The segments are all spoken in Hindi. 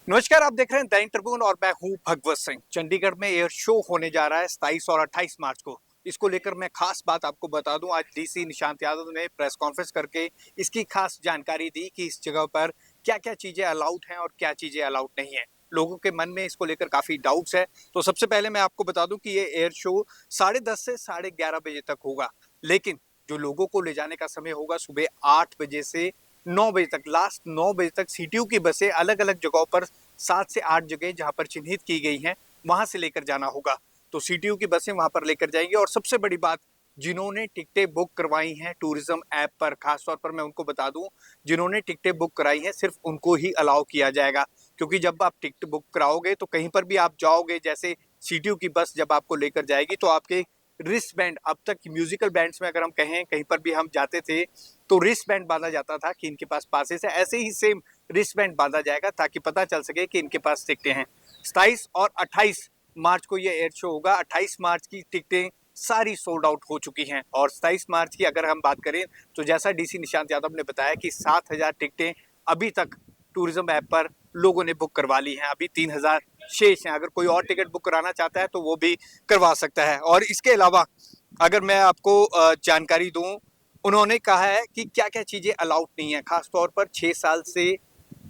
नमस्कार, आप देख रहे हैं दैनिक ट्रिब्यून और मैं हूं भगवत सिंह। चंडीगढ़ में एयर शो होने जा रहा है 27 और 28 मार्च को। इसको लेकर मैं खास बात आपको बता दूं, आज डीसी निशांत यादव ने प्रेस कॉन्फ्रेंस करके इसकी खास जानकारी दी कि इस जगह पर क्या क्या चीजें अलाउड हैं और क्या चीजें अलाउड नहीं है। लोगों के मन में इसको लेकर काफी डाउट्स है। तो सबसे पहले मैं आपको बता दूं कि ये एयर शो 10:30 से 11:30 बजे तक होगा, लेकिन जो लोगों को ले जाने का समय होगा सुबह 8 बजे से 9 बजे तक, लास्ट 9 बजे तक सीटीयू की बसें अलग अलग जगहों पर 7 से 8 जगह जहां पर चिन्हित की गई हैं वहां से लेकर जाना होगा। तो सीटीयू की बसें वहां पर लेकर जाएंगी। और सबसे बड़ी बात, जिन्होंने टिकटें बुक करवाई हैं टूरिज्म ऐप पर, खासतौर पर मैं उनको बता दूं, जिन्होंने टिकटें बुक कराई हैं सिर्फ उनको ही अलाउ किया जाएगा। क्योंकि जब आप टिकट बुक कराओगे तो कहीं पर भी आप जाओगे, जैसे सीटीयू की बस जब आपको लेकर जाएगी तो आपके रिस्ट बैंड, अब तक म्यूजिकल बैंड्स में अगर हम कहें कहीं पर भी हम जाते थे तो रिस्ट बैंड बांधा जाता था कि इनके पास पासेस है, ऐसे ही सेम रिस्ट बैंड बांधा जाएगा ताकि पता चल सके कि इनके पास टिकटें हैं। 27 और 28 मार्च को ये एयर शो होगा। 28 मार्च की टिकटें सारी सोल्ड आउट हो चुकी हैं और 27 मार्च की अगर हम बात करें तो जैसा डीसी निशांत यादव ने बताया कि 7,000 टिकटें अभी तक टूरिज्म ऐप पर लोगों ने बुक करवा ली हैं। अभी 3,000 शेष हैं। अगर कोई और टिकट बुक कराना चाहता है तो वो भी करवा सकता है। और इसके अलावा अगर मैं आपको जानकारी दूं, उन्होंने कहा है कि क्या क्या चीजें अलाउड नहीं है। खासतौर पर 6 साल से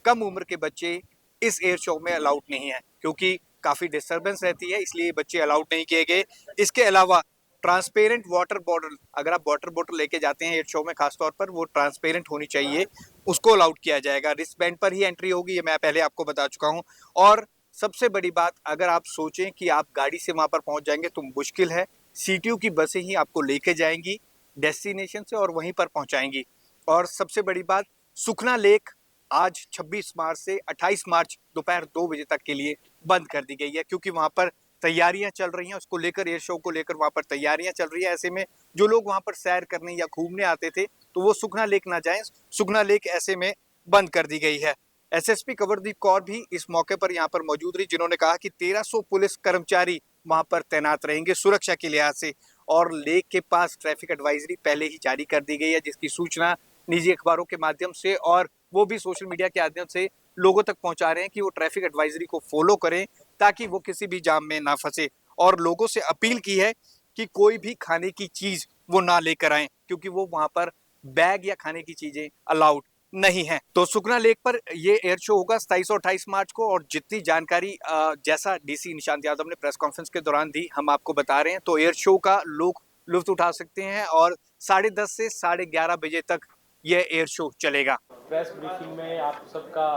कम उम्र के बच्चे इस एयर शो में अलाउड नहीं है, क्योंकि काफी डिस्टरबेंस रहती है, इसलिए बच्चे अलाउड नहीं किए गए। इसके अलावा ट्रांसपेरेंट वाटर बॉटल, अगर आप वाटर बॉटल लेके जाते हैं एयर शो में, खासतौर पर वो ट्रांसपेरेंट होनी चाहिए, उसको अलाउड किया जाएगा। रिस्ट बैंड पर ही एंट्री होगी, ये मैं पहले आपको बता चुका हूँ। और सबसे बड़ी बात, अगर आप सोचें कि आप गाड़ी से वहां पर पहुंच जाएंगे तो मुश्किल है। सीटीयू की बसें ही आपको लेके जाएंगी डेस्टिनेशन से और वहीं पर पहुंचाएंगी। और सबसे बड़ी बात, सुखना लेक आज 26 मार्च से 28 मार्च दोपहर 2 बजे तक के लिए बंद कर दी गई है, क्योंकि वहां पर तैयारियां चल रही हैं उसको लेकर, एयर शो को लेकर वहां पर तैयारियां चल रही है। ऐसे में जो लोग वहां पर सैर करने या घूमने आते थे तो वो सुखना लेक ना जाएं। सुखना लेक ऐसे में बंद कर दी गई है। एसएसपी कवरदीप कौर भी इस मौके पर यहाँ पर मौजूद रही, जिन्होंने कहा कि 1300 पुलिस कर्मचारी वहां पर तैनात रहेंगे सुरक्षा के लिहाज से। और लेक के पास ट्रैफिक एडवाइजरी पहले ही जारी कर दी गई है, जिसकी सूचना निजी अखबारों के माध्यम से और वो भी सोशल मीडिया के माध्यम से लोगों तक पहुंचा रहे हैं कि वो ट्रैफिक एडवाइजरी को फॉलो करें ताकि वो किसी भी जाम में ना फंसे। और लोगों से अपील की है कि कोई भी खाने की चीज वो ना लेकर आए, क्योंकि वो वहां पर बैग या खाने की चीजें अलाउड नहीं है। तो सुखना लेक पर ये एयर शो होगा 27 और 28 मार्च को। और जितनी जानकारी जैसा डीसी निशांत यादव ने प्रेस कॉन्फ्रेंस के दौरान दी, हम आपको बता रहे हैं। तो एयर शो का लोग लुत्फ उठा सकते हैं और 10:30 से 11:30 बजे तक यह एयर शो चलेगा। प्रेस ब्रीफिंग में आप सबका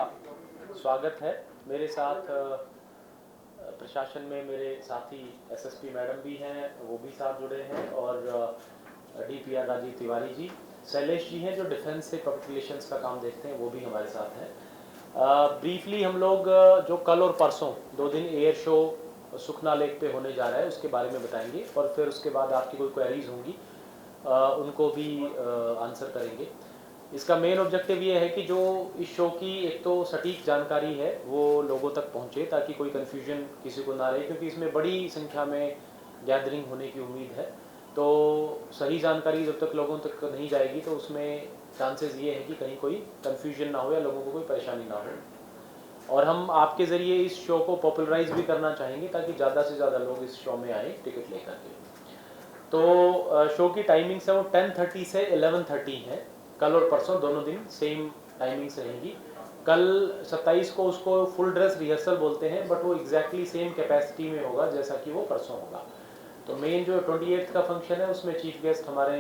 स्वागत है। मेरे साथ प्रशासन में मेरे साथी एसएसपी मैडम भी हैं, वो भी साथ जुड़े हैं, और डीपीआर राजीव तिवारी जी, शैलेश जी हैं जो डिफेंस से पब्लिक रिलेशंस का काम देखते हैं, वो भी हमारे साथ हैं। ब्रीफली हम लोग जो कल और परसों 2 दिन एयर शो सुखना लेक पे होने जा रहा है उसके बारे में बताएंगे, और फिर उसके बाद आपकी कोई क्वेरीज होंगी उनको भी आंसर करेंगे। इसका मेन ऑब्जेक्टिव ये है कि जो इस शो की एक तो सटीक जानकारी है वो लोगों तक पहुंचे, ताकि कोई कन्फ्यूजन किसी को ना रहे, क्योंकि इसमें बड़ी संख्या में गैदरिंग होने की उम्मीद है। तो सही जानकारी जब तक लोगों तक नहीं जाएगी तो उसमें चांसेस ये है कि कहीं कोई कन्फ्यूजन ना हो या लोगों को कोई परेशानी ना हो। और हम आपके ज़रिए इस शो को पॉपुलराइज भी करना चाहेंगे ताकि ज़्यादा से ज़्यादा लोग इस शो में आए टिकट लेकर के। तो शो की टाइमिंग्स है वो 10:30 से 11:30 है। कल और परसों दोनों दिन सेम टाइमिंग्स रहेंगी। कल 27 को उसको फुल ड्रेस रिहर्सल बोलते हैं, बट वो एग्जैक्टली सेम कैपेसिटी में होगा जैसा कि वो परसों होगा। तो मेन जो 28 का फंक्शन है उसमें चीफ गेस्ट हमारे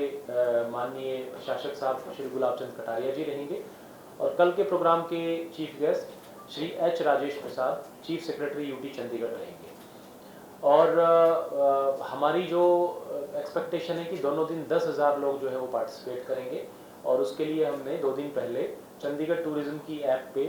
माननीय प्रशासक साहब श्री गुलाब चंद कटारिया जी रहेंगे, और कल के प्रोग्राम के chief guest Shri H Rajesh Prasad, chief secretary UT Chandigarh रहेंगे। और हमारी जो एक्सपेक्टेशन है कि दोनों दिन 10,000 लोग जो है वो पार्टिसिपेट करेंगे, और उसके लिए हमने 2 दिन पहले चंडीगढ़ टूरिज्म की ऐप पे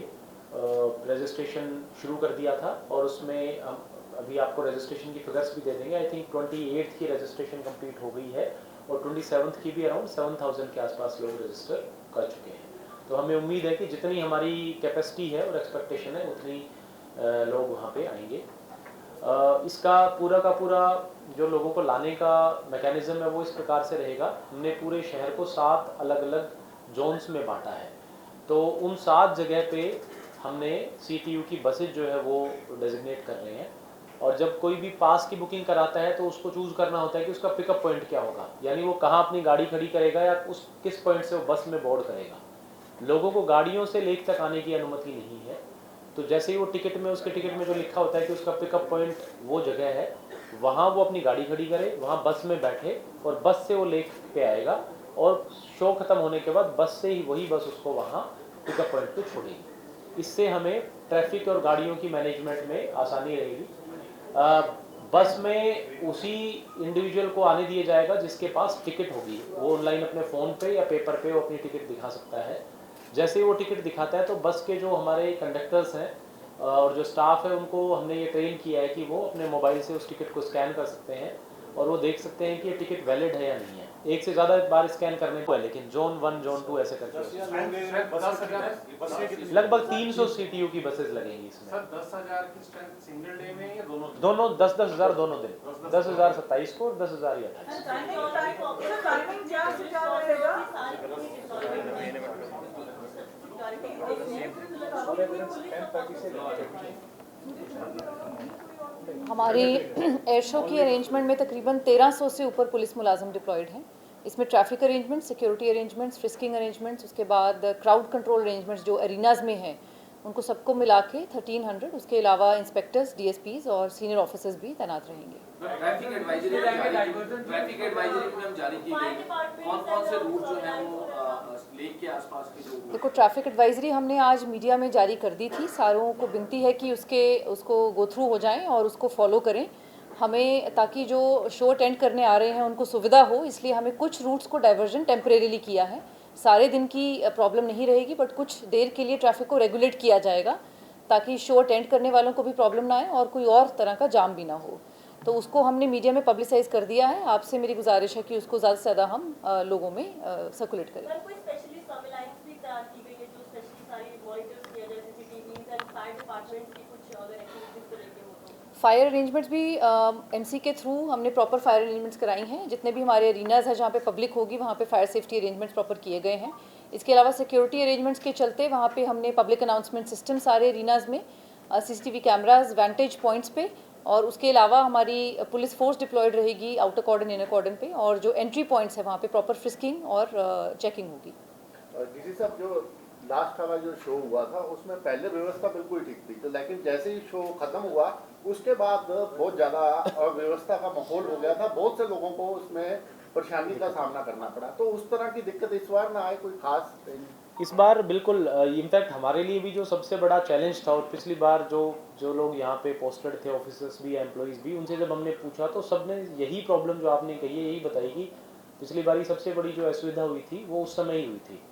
रजिस्ट्रेशन शुरू कर दिया था, और उसमें हम अभी आपको रजिस्ट्रेशन की फिगर्स भी दे देंगे। आई थिंक 28 की रजिस्ट्रेशन कंप्लीट हो गई है, और 27 की भी अराउंड 7,000 के आसपास लोग रजिस्टर कर चुके हैं। तो हमें उम्मीद है कि जितनी हमारी कैपेसिटी है और एक्सपेक्टेशन है उतनी लोग वहाँ पे आएंगे। इसका पूरा का पूरा जो लोगों को लाने का मैकेनिज्म है वो इस प्रकार से रहेगा। हमने पूरे शहर को 7 अलग अलग जोन्स में बांटा है। तो उन 7 जगह पे हमने CTU की बसेज जो है वो डेजिग्नेट कर रहे हैं, और जब कोई भी पास की बुकिंग कराता है तो उसको चूज़ करना होता है कि उसका पिकअप पॉइंट क्या होगा, यानी वो कहाँ अपनी गाड़ी खड़ी करेगा या उस किस पॉइंट से वो बस में बोर्ड करेगा। लोगों को गाड़ियों से लेक तक आने की अनुमति नहीं है, तो जैसे ही वो टिकट में, उसके टिकट में जो लिखा होता है कि उसका पिकअप पॉइंट वो जगह है, वहाँ वो अपनी गाड़ी खड़ी करे, वहाँ बस में बैठे और बस से वो लेक पे आएगा, और शो ख़त्म होने के बाद बस से ही वही बस उसको वहाँ पिकअप पॉइंट पे छोड़ेगी। इससे हमें ट्रैफिक और गाड़ियों की मैनेजमेंट में आसानी रहेगी। बस में उसी इंडिविजुअल को आने दिया जाएगा जिसके पास टिकट होगी, वो ऑनलाइन अपने फ़ोन पे या पेपर पे वो अपनी टिकट दिखा सकता है। जैसे ही वो टिकट दिखाता है तो बस के जो हमारे कंडक्टर्स हैं और जो स्टाफ है, उनको हमने ये ट्रेन किया है कि वो अपने मोबाइल से उस टिकट को स्कैन कर सकते हैं और वो देख सकते हैं कि ये टिकट वैलिड है या नहीं है। एक से ज़्यादा बार स्कैन करने को है, लेकिन जोन 1 जोन 2 ऐसे करके लगभग 300 CTU की बसेस लगेंगी इसमें। सर 10,000 की स्ट्रेंथ सिंगल डे में या दोनों दोनों 10-10 हज़ार दोनों दिन, 10,000 27 को और 10,000 ये 28। टाइमिंग क्या रहेगा? हमारी एयर शो की अरेंजमेंट में तकरीबन 1300 से ऊपर पुलिस मुलाजम डिप्लॉयड हैं। इसमें traffic arrangement, security arrangements, frisking arrangements, उसके बाद क्राउड कंट्रोल अरेंजमेंट्स जो एरिनाज में हैं उनको सबको मिला के 1300, उसके अलावा इंस्पेक्टर्स, DSPs और सीनियर ऑफिसर्स भी तैनात रहेंगे। ट्रैफिक एडवाइजरी में हम जारी की गई, कौन-कौन से रूट जो हैं वो लेक के आसपास के जो देखो, ट्रैफिक एडवाइजरी हमने आज मीडिया में जारी कर दी थी। सारों को विनती है कि उसको गो थ्रू हो जाएं और उसको फॉलो करें हमें, ताकि जो शो अटेंड करने आ रहे हैं उनको सुविधा हो। इसलिए हमें कुछ रूट्स को डाइवर्जन टेम्परेरीली किया है। सारे दिन की प्रॉब्लम नहीं रहेगी, बट कुछ देर के लिए ट्रैफिक को रेगुलेट किया जाएगा ताकि शो अटेंड करने वालों को भी प्रॉब्लम ना आए और कोई और तरह का जाम भी ना हो। तो उसको हमने मीडिया में पब्लिसाइज कर दिया है। आपसे मेरी गुजारिश है कि उसको ज़्यादा से ज़्यादा हम लोगों में सर्कुलेट करें। कोई स्पेशली सर्विलांस भी तैयार की गई है जो स्पेशली सारी मॉनिटर्स किया जाए, CCTVs एंड फायर डिपार्टमेंट्स की कुछ अगर एक्टिविटीज को लेके हो तो? फायर अरेंजमेंट्स भी MC के थ्रू हमने प्रॉपर फायर अरेंजमेंट्स कराई हैं। जितने भी हमारे एरिनाज हैं जहाँ पे पब्लिक होगी वहाँ पे फायर सेफ्टी अरेंजमेंट्स प्रॉपर किए गए हैं। इसके अलावा सिक्योरिटी अरेंजमेंट्स के चलते वहाँ पे हमने पब्लिक अनाउंसमेंट सिस्टम सारे एरिनाज में, CCTV कैमराज वैंटेज पॉइंट्स पे, और उसके अलावा हमारी पुलिस फोर्स डिप्लॉयड रहेगी आउटर कॉर्डन, इनर कॉर्डन पे, और जो एंट्री पॉइंट्स है वहाँ पे प्रॉपर फ्रिस्किंग और चेकिंग होगी। डीसी साहब, जो लास्ट वाला जो शो हुआ था उसमें पहले व्यवस्था बिल्कुल ठीक थी, तो लेकिन जैसे ही शो खत्म हुआ उसके बाद बहुत ज़्यादा अव्यवस्था का माहौल हो गया था। बहुत से लोगों को उसमें परेशानी का सामना करना पड़ा। तो उस तरह की दिक्कत इस बार ना आए कोई खास? इस बार बिल्कुल, इनफैक्ट हमारे लिए भी जो सबसे बड़ा चैलेंज था, और पिछली बार जो लोग यहाँ पे पोस्टेड थे, ऑफिसर्स भी, एम्प्लॉइज़ भी, उनसे जब हमने पूछा तो सब ने यही प्रॉब्लम जो आपने कही है यही बताई कि पिछली बारी सबसे बड़ी जो असुविधा हुई थी वो उस समय ही हुई थी।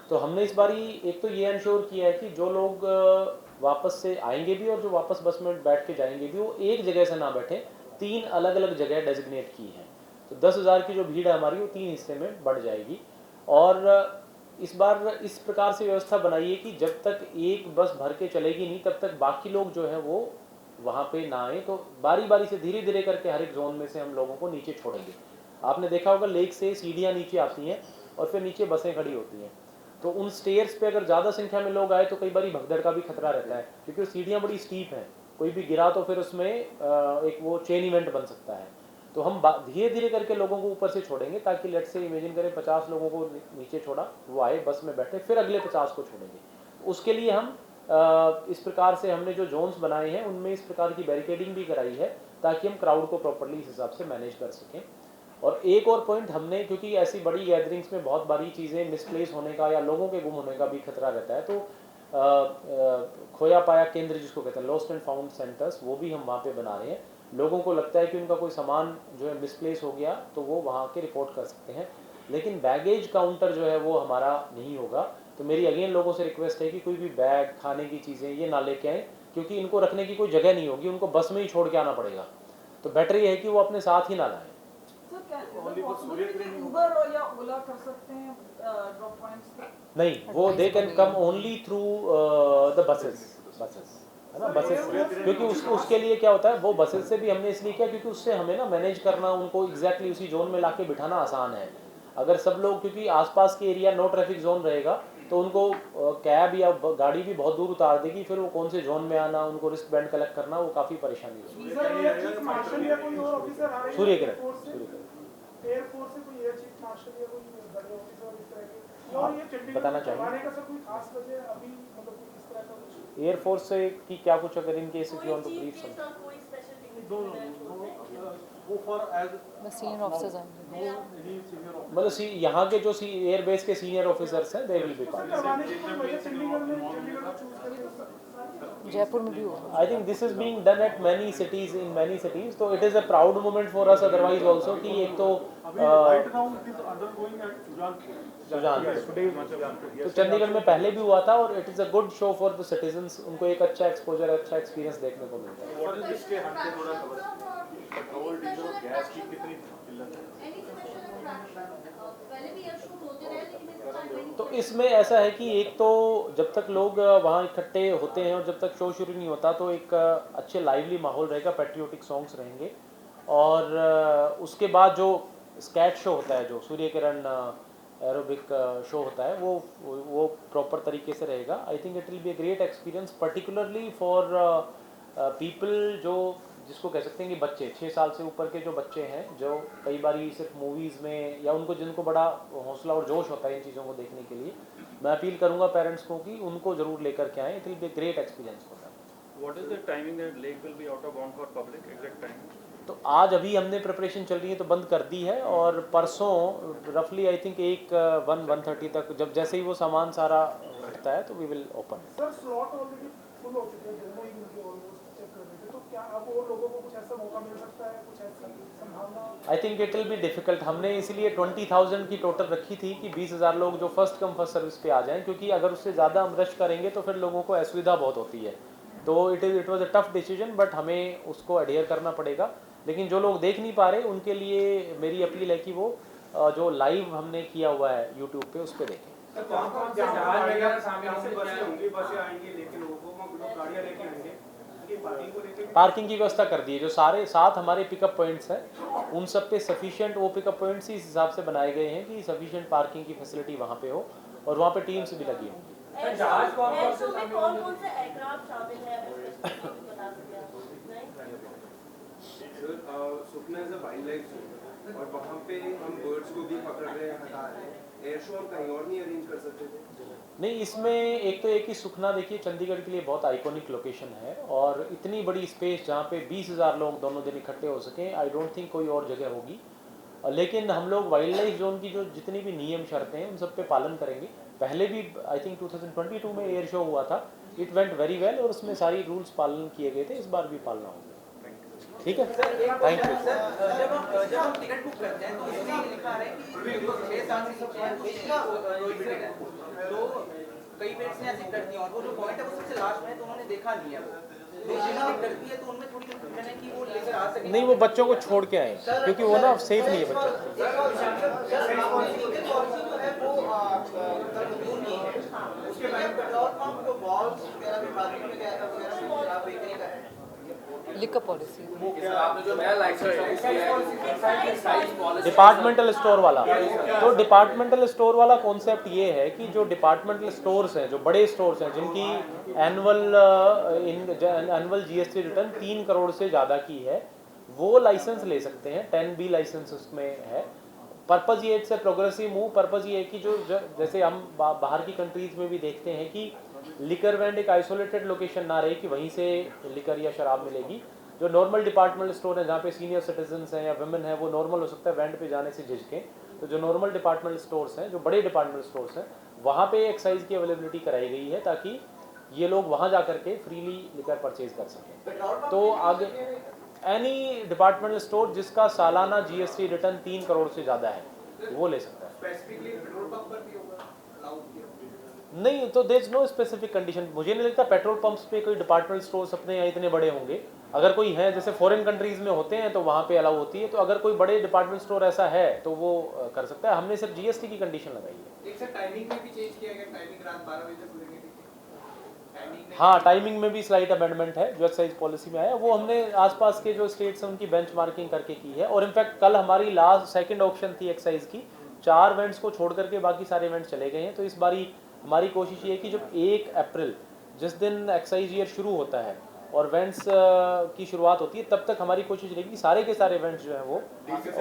तो हमने इस बारी एक तो ये इंश्योर किया है कि जो लोग वापस से आएंगे भी और जो वापस बस में बैठ के जाएंगे भी, वो एक जगह से ना बैठे, 3 अलग अलग जगह डेजिग्नेट की हैं। तो 10,000 की जो भीड़ है हमारी वो 3 हिस्से में बढ़ जाएगी। और इस बार इस प्रकार से व्यवस्था बनाइए कि जब तक एक बस भर के चलेगी नहीं तब तक बाकी लोग जो है वो वहाँ पे ना आए। तो बारी बारी से धीरे धीरे करके हर एक जोन में से हम लोगों को नीचे छोड़ेंगे। आपने देखा होगा लेक से सीढ़ियाँ नीचे आती हैं और फिर नीचे बसें खड़ी होती हैं, तो उन स्टेयर्स पे अगर ज़्यादा संख्या में लोग आए तो कई बार भगदड़ का भी खतरा रहता है, क्योंकि वो सीढ़ियाँ बड़ी स्टीप हैं, कोई भी गिरा तो फिर उसमें एक वो चेन इवेंट बन सकता है। तो हम धीरे धीरे करके लोगों को ऊपर से छोड़ेंगे, ताकि लेट से इमेजिन करें 50 लोगों को नीचे छोड़ा, वो आए बस में बैठे, फिर अगले 50 को छोड़ेंगे। उसके लिए हम इस प्रकार से हमने जो जोन्स बनाए हैं उनमें इस प्रकार की बैरिकेडिंग भी कराई है ताकि हम क्राउड को प्रॉपरली इस हिसाब से मैनेज कर सकें। और एक और पॉइंट हमने, क्योंकि ऐसी बड़ी गैदरिंग्स में बहुत बारी चीज़ें मिसप्लेस होने का या लोगों के गुम होने का भी खतरा रहता है, तो खोया पाया केंद्र जिसको कहते हैं, लॉस्ट एंड फाउंड सेंटर्स, वो भी हम वहाँ पे बना रहे हैं। लोगों को लगता है कि उनका कोई सामान जो है मिसप्लेस हो गया तो वो वहाँ के रिपोर्ट कर सकते हैं, लेकिन बैगेज काउंटर जो है वो हमारा नहीं होगा। तो मेरी अगेन लोगों से रिक्वेस्ट है कि कोई भी बैग, खाने की चीज़ें ये ना लेके आएँ, क्योंकि इनको रखने की कोई जगह नहीं होगी, उनको बस में ही छोड़ के आना पड़ेगा। तो बेटर ये है कि वो अपने साथ ही ना लाएँ। नहीं, वो they can come only through the buses, है ना, बसेस, क्योंकि उसके लिए क्या होता है, वो बसेस से भी हमने इसलिए किया क्योंकि उससे हमें ना मैनेज करना, उनको एग्जैक्टली उसी जोन में लाके बिठाना आसान है। अगर सब लोग, क्योंकि आसपास के एरिया नो ट्रैफिक जोन रहेगा तो उनको कैब या गाड़ी भी बहुत दूर उतार देगी, फिर वो कौन से जोन में आना, उनको रिस्ट बैंड कलेक्ट करना, वो काफ़ी परेशानी होगी। मार्शल या कोई और ऑफिसर आ रहे हैं सूर्य किरण, एयरफोर्स से कोई एयर चीफ मार्शल या कोई बड़े ऑफिसर इस तरह के, और ये चंडीगढ़ बताना में चाहेंगे? आने का सर कोई खास वजह अभी मतलब कोई इस तरह का कुछ एयरफोर्स से की क्या कुछ, अगर इन केस इफ यू कोई want to chief brief guest और कोई स्पेशल go for as बस सीनियर ऑफिसर्स आएंगे। any senior officer. मतलब यहाँ के जो एयरबेस के सीनियर ऑफिसर्स हैं, दे विल बी पार्ट। करवाने की कोई वजह चंडीगढ़ को चूज करके जयपुर में भी होगा। I think this is being done at many cities, in many cities, तो it is a proud moment for us otherwise also कि एक तो Right now it is undergoing at Sujanpur. Sujanpur, तो चंडीगढ़ में पहले भी हुआ था और it is a good show for the citizens, उनको एक अच्छा एक्सपोजर, अच्छा एक्सपीरियंस देखने को मिलता है। What is इसके हट के थोड़ा खबर पेट्रोल डीजल और गैस की कितनी किल्लत है? तो इसमें ऐसा है कि एक तो जब तक लोग वहाँ इकट्ठे होते हैं और जब तक शो शुरू नहीं होता तो एक अच्छे लाइवली माहौल रहेगा, पैट्रियोटिक सॉन्ग्स रहेंगे, और उसके बाद जो स्केच शो होता है, जो सूर्य किरण एरोबिक शो होता है, वो प्रॉपर तरीके से रहेगा। I think it will be a great experience particularly for people जो जिसको कह सकते हैं कि बच्चे 6 साल से ऊपर के जो बच्चे हैं, जो कई बार सिर्फ मूवीज़ में या उनको जिनको बड़ा हौसला और जोश होता है इन चीज़ों को देखने के लिए, मैं अपील करूंगा पेरेंट्स को कि उनको ज़रूर लेकर के आएँ। It will be a great experience for them. What is the timing that lake will be out of bound for public? Exact time? तो आज अभी हमने प्रिपरेशन चल रही है तो बंद कर दी है, और परसों रफली आई थिंक 1:30 तक जब जैसे ही वो सामान सारा हटता है तो we will open. Sir slot already full हो चुके हैं दोनों ही मुझे ऑलमोस्ट चेक कर रहे थे, तो क्या अब और लोगों को कुछ ऐसा मौका मिल सकता है, कुछ ऐसी संभावना? I think it will be difficult. हमने इसलिए 20,000 की टोटल रखी थी कि 20,000 लोग जो फर्स्ट कम फर्स्ट सर्विस पे आ जाएं, क्योंकि अगर उससे ज़्यादा हम रश करेंगे तो फिर लोगों को असुविधा बहुत होती है। तो it was a tough decision, but हमें उसको एडहेयर करना पड़ेगा। लेकिन जो लोग देख नहीं पा रहे उनके लिए मेरी अपील है कि वो जो लाइव हमने किया हुआ है यूट्यूब पे उस पर देखें। कौन-कौन से जहाज वगैरह शामिल होंगे? बसें होंगी, बसें आएंगी, लेकिन लोगों को लोग गाड़ियां लेके आएंगे, उनकी पार्किंग को लेके पार्किंग की व्यवस्था कर दी है। जो सारे 7 हमारे पिकअप पॉइंट्स हैं उन सब पे सफिशिएंट वो पिकअप पॉइंट्स इस हिसाब से बनाए गए हैं कि सफिशिएंट पार्किंग की फैसिलिटी वहाँ पे हो, और वहाँ पे टीम्स भी लगी होंगी। जहाज कौन-कौन से शामिल होंगे? कौन-कौन से एयरक्राफ्ट शामिल है, अगर स्पेसिफिक बता सकें आप? Sukhna is a wild life zone और वहाँ पे हम बर्ड्स को भी पकड़ रहे हैं, हटा रहे हैं। एयर शो हम कहीं और नहीं अरेंज कर सकते थे? नहीं, इसमें एक तो एक ही सुखना, देखिए चंडीगढ़ के लिए बहुत आइकॉनिक लोकेशन है, और इतनी बड़ी स्पेस जहाँ पे 20,000 लोग दोनों दिन इकट्ठे हो सकें, आई डोंट थिंक कोई और जगह होगी। लेकिन हम लोग वाइल्ड लाइफ जोन की जो जितनी भी नियम शर्तें हैं उन सब पे पालन करेंगे। पहले भी आई थिंक 2022 में एयर शो हुआ था, इट वेंट वेरी वेल, और उसमें सारी रूल्स पालन किए गए थे, इस बार भी पालना होगा। ठीक है, थैंक यू। जब हम टिकट बुक करते हैं तो इसमें लिखा है कि 6 साल से नीचे है प्रोहिबिटेड है, तो कई पेरेंट्स ने ऐसे कर दिया, और वो जो पॉइंट है वो सबसे लास्ट में है तो उन्होंने देखा नहीं है वो, तो जिन्होंने कर दिया तो उनमें थोड़ी कंफ्यूजन है कि वो लेकर आ सके। नहीं, वो बच्चों को छोड़ के आए, क्योंकि वो ना सेफ नहीं है बच्चों। उसके बाद पेट्रोल पंप को बॉल्स वगैरह भी मार्केट में गया था वगैरह बेचने का है। लिकर पॉलिसी आपने जो नया लाइसेंस डिपार्टमेंटल स्टोर वाला, तो डिपार्टमेंटल स्टोर वाला कॉन्सेप्ट ये है कि जो डिपार्टमेंटल स्टोर्स हैं, जो बड़े स्टोर्स हैं जिनकी एनुअल जीएसटी रिटर्न 3 करोड़ से ज़्यादा की है, वो लाइसेंस ले सकते हैं। 10B लाइसेंस उसमें है। पर्पज़ ये है, प्रोग्रेसिव मूव, पर्पज़ ये है कि जो जैसे हम बाहर की कंट्रीज़ में भी देखते हैं कि लिकर वैंड एक आइसोलेटेड लोकेशन ना रहे कि वहीं से लिकर या शराब मिलेगी। जो नॉर्मल डिपार्टमेंटल स्टोर है जहाँ पे सीनियर सिटीजन्स हैं या वुमेन हैं, वो नॉर्मल हो सकता है वैंड पे जाने से झिझकें। तो जो नॉर्मल डिपार्टमेंटल स्टोर्स हैं, जो बड़े डिपार्टमेंटल स्टोर्स हैं, वहाँ पे एक्साइज की अवेलेबिलिटी कराई गई है ताकि ये लोग वहाँ जा करके फ्रीली लिकर परचेज कर सकें। तो आगे एनी डिपार्टमेंटल स्टोर जिसका सालाना जीएसटी रिटर्न 3 करोड़ से ज़्यादा है वो ले सकता है। स्पेसिफिकली पेट्रोल पंप पर भी होगा अलाउड किया? नहीं, तो there is no specific condition. मुझे नहीं लगता पेट्रोल पंप्स पे कोई डिपार्टमेंटल स्टोर्स अपने यहाँ इतने बड़े होंगे। अगर कोई है, जैसे फॉरेन कंट्रीज में होते हैं तो वहाँ पे अलाउ होती है, तो अगर कोई बड़े डिपार्टमेंट स्टोर ऐसा है तो वो कर सकता है। हमने सिर्फ जीएसटी की कंडीशन लगाई है। एक सर टाइमिंग में भी चेंज किया गया, टाइमिंग रात 12 बजे तक खुलेंगे। हाँ, टाइमिंग में भी स्लाइट अमेंडमेंट है जो एक्साइज पॉलिसी में आया, वो हमने आसपास के जो स्टेट्स हैं उनकी बेंचमार्किंग करके की है। और इनफैक्ट कल हमारी लास्ट सेकंड ऑप्शन थी एक्साइज की, 4 इवेंट्स को छोड़ करके बाकी सारे इवेंट्स चले गए हैं। तो इस बारी हमारी कोशिश ये है कि जब 1 अप्रैल जिस दिन एक्साइज ईयर शुरू होता है और इवेंट्स की शुरुआत होती है, तब तक हमारी कोशिश रहेगी कि सारे के सारे इवेंट्स जो हैं वो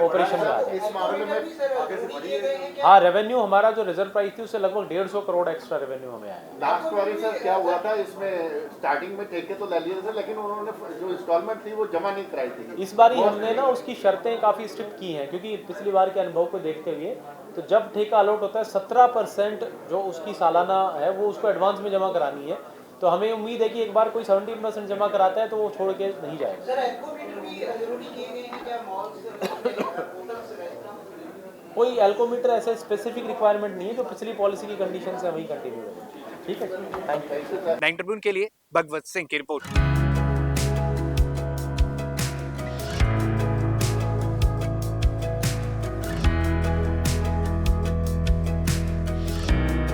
ऑपरेशन में आ जाए। इस मामले में हाँ, रेवेन्यू हमारा जो रिजर्व प्राइस थी उससे लगभग 150 करोड़ एक्स्ट्रा रेवेन्यू हमें आया। लास्ट बारी सर क्या हुआ था, इसमें स्टार्टिंग में ठेके तो ले लिए थे, लेकिन उन्होंने जो इंस्टॉलमेंट थी वो जमा नहीं कराई थी। इस बारी हमने ना उसकी शर्तें काफ़ी स्ट्रिक्ट की हैं, क्योंकि पिछली बार के अनुभव को देखते हुए तो जब ठेका अलॉट होता है 17% जो उसकी सालाना है वो उसको एडवांस में जमा करानी है। तो हमें उम्मीद है कि एक बार कोई 17% जमा कराता है तो वो छोड़ के नहीं जाएगा। सर एल्कोमीटर भी जरूरी किए गए हैं क्या मॉल्स होटल्स रेस्टोरेंट? कोई एल्कोमीटर ऐसे स्पेसिफिक रिक्वायरमेंट नहीं है, जो पिछली पॉलिसी की कंडीशन से वही कंटिन्यू है। ठीक है, थैंक यू। नई ट्रिब्यून के लिए भगवत सिंह की रिपोर्ट।